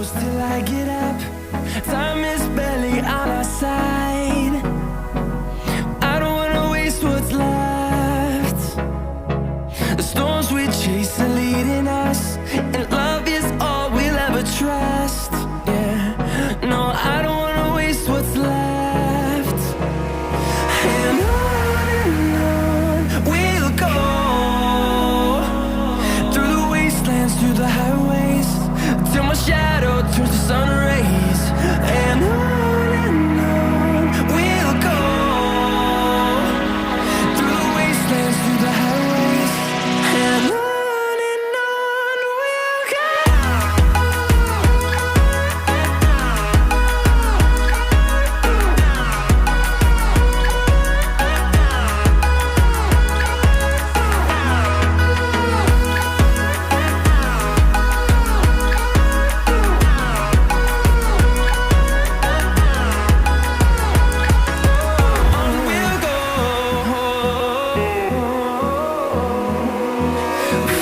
close till I get up. Time is barely on our side. I don't wanna waste what's left. The storms we chase are leading us, and love is all we'll ever trust. Yeah, no, I don't wanna waste what's left. And on we'll go, through the wastelands, through the highways, till my shadow turns to sun rays. And on we'll go, through the wastelands, through the highways, and on we'll go.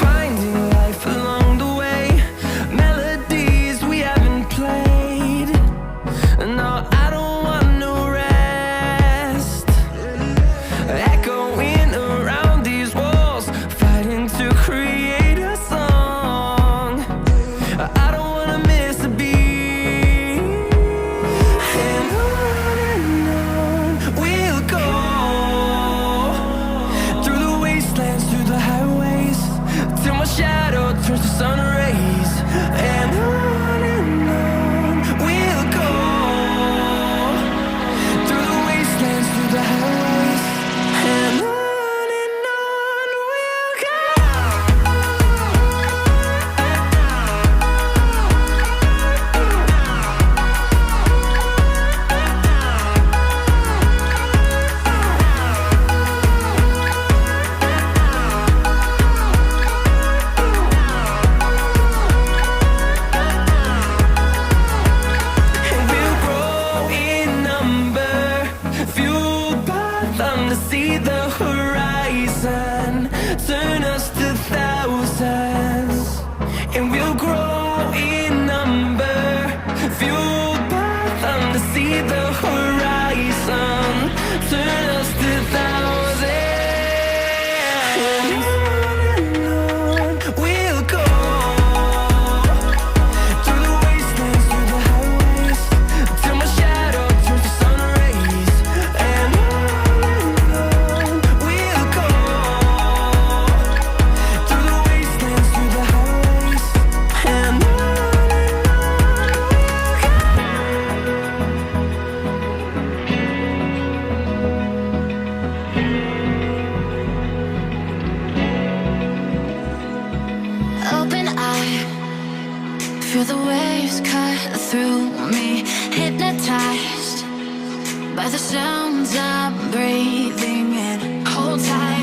Finding life along the way, melodies we haven't played. No, I don't want no rest. Echoing around these walls, fighting to create a song. I don't wanna miss a beat. And on we'll go, through the wastelands, through the highways, till my shadow turns to sun rays. And on we'll go, through the wastelands, through the highways, and on we'll go. And we'll grow in number, fueled by them to see the horizon, turn us to thousands. And we'll grow in number, fueled by them to see the horizon, turn us to thousands. And on we'll go, through the wastelands, through the highways, till my shadow turns to sun rays. And on we'll go, through the wastelands, through the highways, and on we'll go. Open eye, feel the waves cut through me, hypnotized by the sounds I'm breathing in. Hold tight.